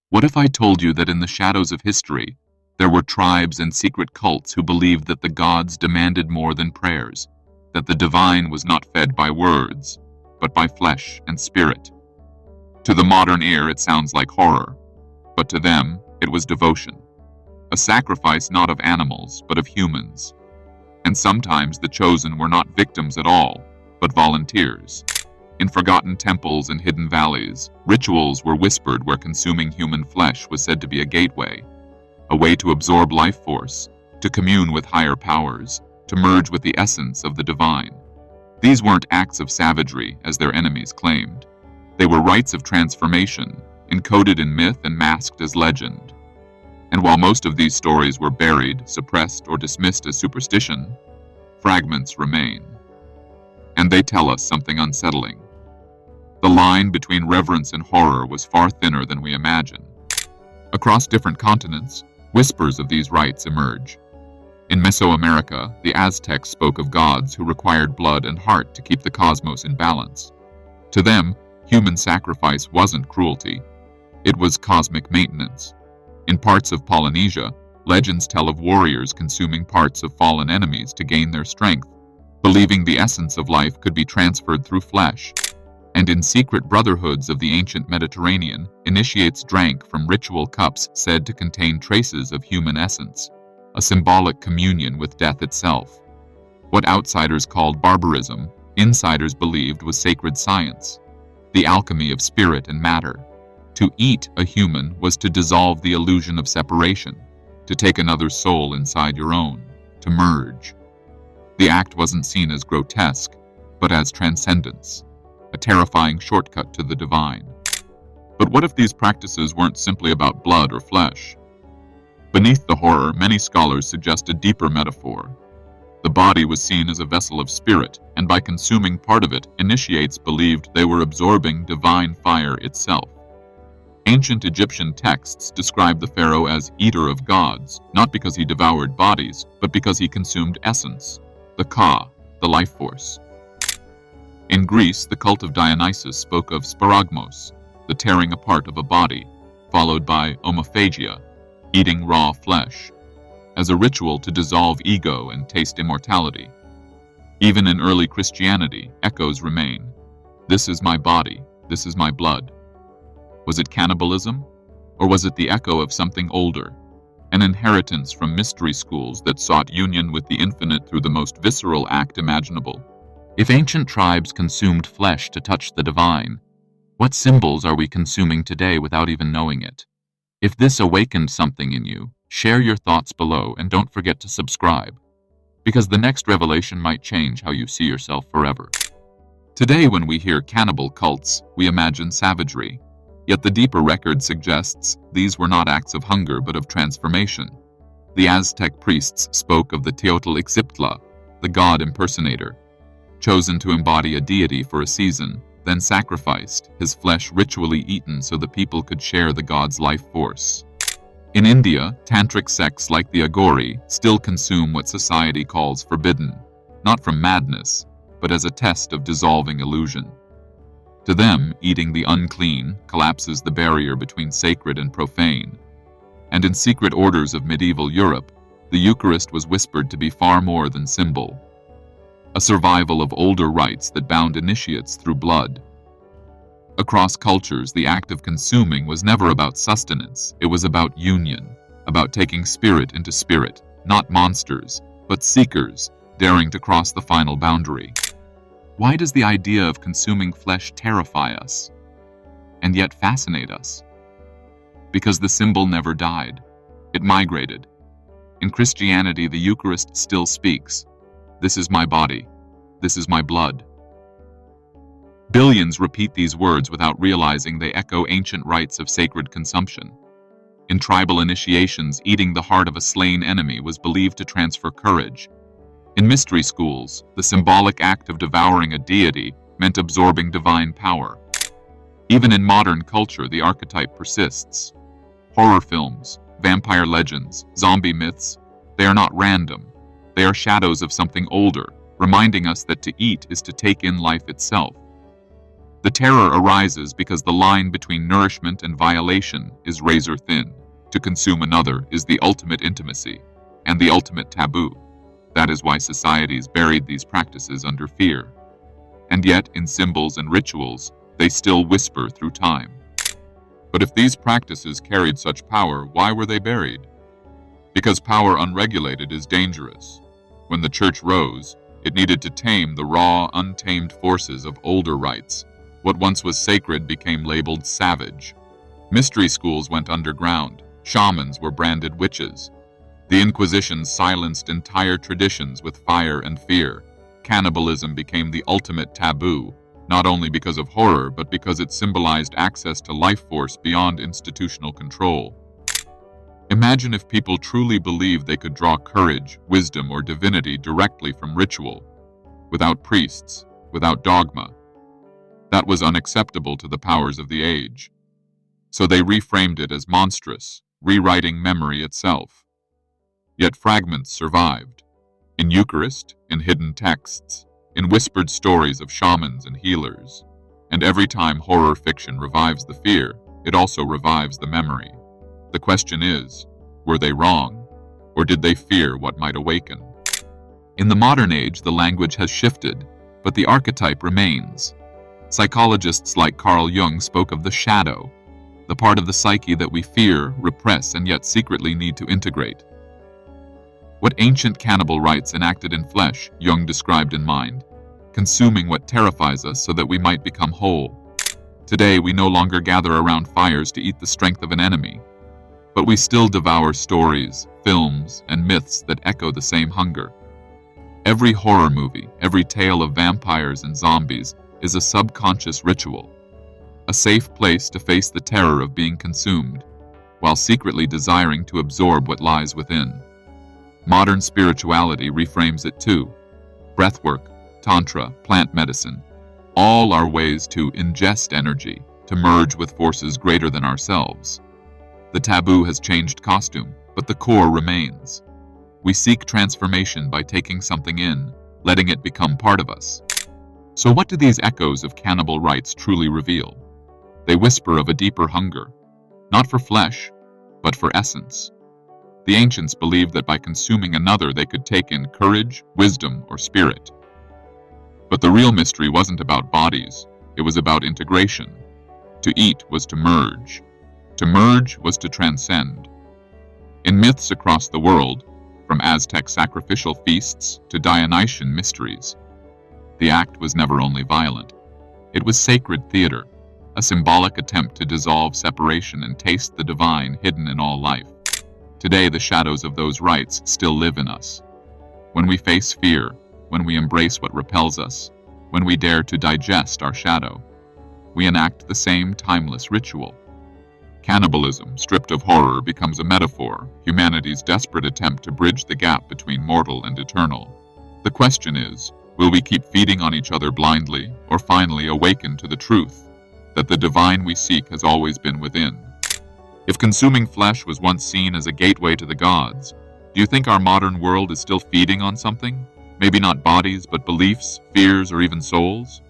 What if I told you that in the shadows of history, there were tribes and secret cults who believed that the gods demanded more than prayers, that the divine was not fed by words, but by flesh and spirit? To the modern ear, it sounds like horror, but to them, it was devotion. A sacrifice not of animals, but of humans. And sometimes the chosen were not victims at all, but volunteers. In forgotten temples and hidden valleys, rituals were whispered where consuming human flesh was said to be a gateway, a way to absorb life force, to commune with higher powers, to merge with the essence of the divine. These weren't acts of savagery, as their enemies claimed. They were rites of transformation, encoded in myth and masked as legend. And while most of these stories were buried, suppressed, or dismissed as superstition, fragments remain. And they tell us something unsettling. The line between reverence and horror was far thinner than we imagine. Across different continents, whispers of these rites emerge. In Mesoamerica, the Aztecs spoke of gods who required blood and heart to keep the cosmos in balance. To them, human sacrifice wasn't cruelty. It was cosmic maintenance. In parts of Polynesia, legends tell of warriors consuming parts of fallen enemies to gain their strength, believing the essence of life could be transferred through flesh. And in secret brotherhoods of the ancient Mediterranean, initiates drank from ritual cups said to contain traces of human essence, a symbolic communion with death itself. What outsiders called barbarism, insiders believed was sacred science, the alchemy of spirit and matter. To eat a human was to dissolve the illusion of separation, to take another's soul inside your own, to merge. The act wasn't seen as grotesque, but as transcendence, a terrifying shortcut to the divine. But what if these practices weren't simply about blood or flesh? Beneath the horror, many scholars suggest a deeper metaphor. The body was seen as a vessel of spirit, and by consuming part of it, initiates believed they were absorbing divine fire itself. Ancient Egyptian texts describe the pharaoh as eater of gods, not because he devoured bodies, but because he consumed essence, the ka, the life force. In Greece, the cult of Dionysus spoke of sparagmos, the tearing apart of a body, followed by omophagia, eating raw flesh, as a ritual to dissolve ego and taste immortality. Even in early Christianity, echoes remain. This is my body, this is my blood. Was it cannibalism? Or was it the echo of something older, an inheritance from mystery schools that sought union with the infinite through the most visceral act imaginable? If ancient tribes consumed flesh to touch the divine, what symbols are we consuming today without even knowing it? If this awakened something in you, share your thoughts below and don't forget to subscribe, because the next revelation might change how you see yourself forever. Today, when we hear cannibal cults, we imagine savagery, yet the deeper record suggests these were not acts of hunger but of transformation. The Aztec priests spoke of the Teotlixiptla, the god impersonator, chosen to embody a deity for a season, then sacrificed, his flesh ritually eaten so the people could share the god's life force. In India, tantric sects like the Agori still consume what society calls forbidden, not from madness, but as a test of dissolving illusion. To them, eating the unclean collapses the barrier between sacred and profane. And in secret orders of medieval Europe, the Eucharist was whispered to be far more than symbol, a survival of older rites that bound initiates through blood. Across cultures, the act of consuming was never about sustenance, it was about union, about taking spirit into spirit, not monsters, but seekers, daring to cross the final boundary. Why does the idea of consuming flesh terrify us, and yet fascinate us? Because the symbol never died. It migrated. In Christianity, the Eucharist still speaks. This is my body. This is my blood. Billions repeat these words without realizing they echo ancient rites of sacred consumption. In tribal initiations, eating the heart of a slain enemy was believed to transfer courage. In mystery schools, the symbolic act of devouring a deity meant absorbing divine power. Even in modern culture, the archetype persists. Horror films, vampire legends, zombie myths, they are not random. They are shadows of something older, reminding us that to eat is to take in life itself. The terror arises because the line between nourishment and violation is razor thin. To consume another is the ultimate intimacy and the ultimate taboo. That is why societies buried these practices under fear. And yet, in symbols and rituals, they still whisper through time. But if these practices carried such power, why were they buried? Because power unregulated is dangerous. When the church rose, it needed to tame the raw, untamed forces of older rites. What once was sacred became labeled savage. Mystery schools went underground. Shamans were branded witches. The Inquisition silenced entire traditions with fire and fear. Cannibalism became the ultimate taboo, not only because of horror, but because it symbolized access to life force beyond institutional control. Imagine if people truly believed they could draw courage, wisdom, or divinity directly from ritual, without priests, without dogma. That was unacceptable to the powers of the age. So they reframed it as monstrous, rewriting memory itself. Yet fragments survived. In Eucharist, in hidden texts, in whispered stories of shamans and healers. And every time horror fiction revives the fear, it also revives the memory. The question is, were they wrong, or did they fear what might awaken? In the modern age, the language has shifted, but the archetype remains. Psychologists like Carl Jung spoke of the shadow, the part of the psyche that we fear, repress, and yet secretly need to integrate. What ancient cannibal rites enacted in flesh, Jung described in mind, consuming what terrifies us so that we might become whole. Today, we no longer gather around fires to eat the strength of an enemy, but we still devour stories, films, and myths that echo the same hunger. Every horror movie, every tale of vampires and zombies is a subconscious ritual, a safe place to face the terror of being consumed, while secretly desiring to absorb what lies within. Modern spirituality reframes it too. Breathwork, tantra, plant medicine, all are ways to ingest energy, to merge with forces greater than ourselves. The taboo has changed costume, but the core remains. We seek transformation by taking something in, letting it become part of us. So what do these echoes of cannibal rites truly reveal? They whisper of a deeper hunger, not for flesh, but for essence. The ancients believed that by consuming another they could take in courage, wisdom, or spirit. But the real mystery wasn't about bodies, it was about integration. To eat was to merge. To merge was to transcend. In myths across the world, from Aztec sacrificial feasts to Dionysian mysteries, the act was never only violent. It was sacred theater, a symbolic attempt to dissolve separation and taste the divine hidden in all life. Today, the shadows of those rites still live in us. When we face fear, when we embrace what repels us, when we dare to digest our shadow, we enact the same timeless ritual. Cannibalism, stripped of horror, becomes a metaphor, humanity's desperate attempt to bridge the gap between mortal and eternal. The question is, will we keep feeding on each other blindly, or finally awaken to the truth that the divine we seek has always been within? If consuming flesh was once seen as a gateway to the gods, do you think our modern world is still feeding on something? Maybe not bodies, but beliefs, fears, or even souls?